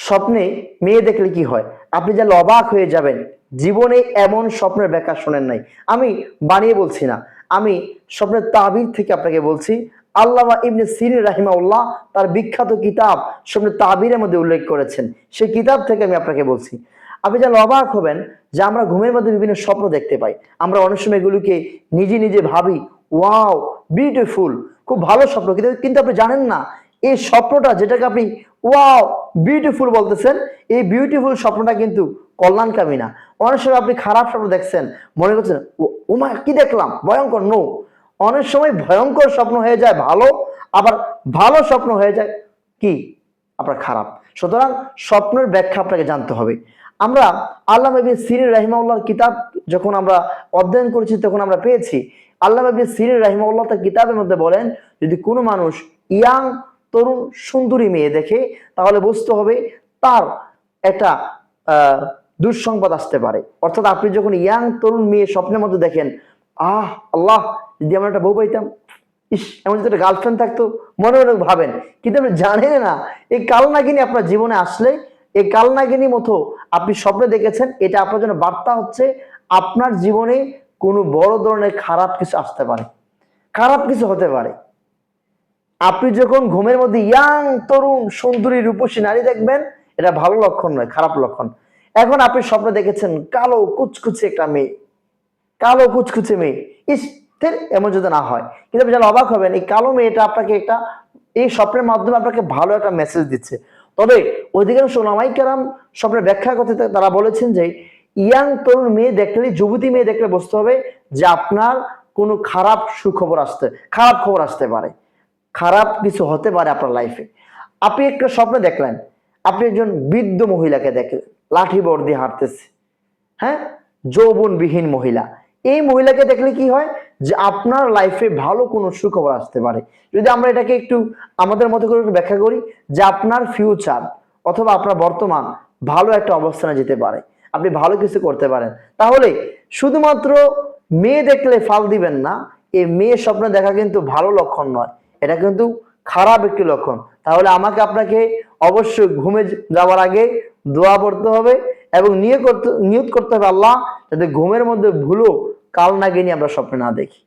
স্বপ্নে মেয়ে দেখলে কি হয়, আপনি যা অবাক হয়ে যাবেন। জীবনে এমন স্বপ্নের ব্যাখ্যা শোনেন নাই। আমি বানিয়ে বলছি না, আমি স্বপ্নের তাবির থেকে আপনাকে বলছি। আল্লামা ইবনে সিরিন রাহিমাহুল্লাহ তার বিখ্যাত কিতাব স্বপ্নের তাবিরের মধ্যে উল্লেখ করেছেন, সেই কিতাব থেকে আমি আপনাকে বলছি। আপনি যা অবাক হবেন যে আমরা ঘুমের মধ্যে বিভিন্ন স্বপ্ন দেখতে পাই। আমরা অনেক সময় এগুলোকে নিজে নিজে ভাবি, ওয়াও বিউটিফুল, খুব ভালো স্বপ্ন, কিন্তু কিন্তু আপনি জানেন না এই স্বপ্নটা যেটাকে আপনি ওয়াও বিউটিফুল বলতেছেন, এই বিউটিফুল স্বপ্নটা কিন্তু কল্যাণকামী না। অনেক সময় আপনি খারাপ স্বপ্ন দেখছেন, মনে করছেন ওমা কি দেখলাম ভয়ঙ্কর। নো, অনেক সময় ভয়ঙ্কর স্বপ্ন হয়ে যায় ভালো, আবার ভালো স্বপ্ন হয়ে যায় কি আপনার খারাপ। সুতরাং স্বপ্নের ব্যাখ্যা আপনাকে জানতে হবে। আমরা আল্লামা ইবনে সিরিন রাহিমাহুল্লাহর কিতাব যখন আমরা অধ্যয়ন করেছি তখন আমরা পেয়েছি আল্লামা ইবনে সিরিন রাহিমাহুল্লাহ তার কিতাবের মধ্যে বলেন, যদি কোনো মানুষ ইয়াং তরুণ সুন্দরী মেয়ে দেখে তাহলে বুঝতে হবে তার একটা দুঃসংবাদ আসতে পারে। অর্থাৎ আপনি যখন ইয়াং তরুণ মেয়ে স্বপ্নের মধ্যে দেখেন, আল্লাহ যদি আমরা একটা বউ পাইতাম, ইস এমন যদি একটা গার্লফ্রেন্ড থাকতো, মনে মনে ভাবেন। কিন্তু আপনি জানেন না এই কালনাগিনী আপনার জীবনে আসলে, এই কালনাগিনী মতো আপনি স্বপ্নে দেখেছেন, এটা আপনার জন্য বার্তা হচ্ছে আপনার জীবনে কোনো বড় ধরনের খারাপ কিছু আসতে পারে, খারাপ কিছু হতে পারে। আপনি যখন ঘুমের মধ্যে ইয়াং তরুণ সুন্দরী রূপসী নারী দেখবেন, এটা ভালো লক্ষণ নয়, খারাপ লক্ষণ। এখন আপনি স্বপ্নে দেখেছেন কালো কুচকুচে একটা মেয়ে, কালো কুচকুচে মেয়ে, ইস এমন যদি না হয়, কিন্তু আপনি অবাক হবেন এই কালো মেয়েটা আপনাকে একটা এই স্বপ্নের মাধ্যমে আপনাকে ভালো একটা মেসেজ দিচ্ছে। তবে অধিকাংশ ওলামায়ে কেরাম স্বপ্নের ব্যাখ্যা করতে তারা বলেছেন যে ইয়াং তরুণ মেয়ে দেখলে, যুবতী মেয়ে দেখলে বুঝতে হবে যে আপনার কোনো খারাপ সুখবর আসতে, খারাপ খবর আসতে পারে, খারাপ কিছু হতে পারে আপনার লাইফে। আপনি একটা স্বপ্নে দেখলেন আপনি একজন বৃদ্ধ মহিলাকে দেখলেন লাঠি বর দিয়ে হাঁটতেছে, হ্যাঁ, যৌবনবিহীন মহিলা। এই মহিলাকে দেখলে কি হয় যে আপনার লাইফে ভালো কোনো সুখবর আসতে পারে। যদি আমরা এটাকে একটু আমাদের মতো করে একটু ব্যাখ্যা করি যে আপনার ফিউচার অথবা আপনার বর্তমান ভালো একটা অবস্থানে যেতে পারে, আপনি ভালো কিছু করতে পারেন। তাহলে শুধুমাত্র মেয়ে দেখলে ফাল দিবেন না, এই মেয়ে স্বপ্ন দেখা কিন্তু ভালো লক্ষণ নয়, এটা কিন্তু খারাপ একটি লক্ষণ। তাহলে আমাকে আপনাকে অবশ্যই ঘুমে যাওয়ার আগে দোয়া পড়তে হবে এবং নিয়ত করতে হবে আল্লাহ যাতে ঘুমের মধ্যে ভুলো কাল নাগিনী আমরা স্বপ্নে না দেখি।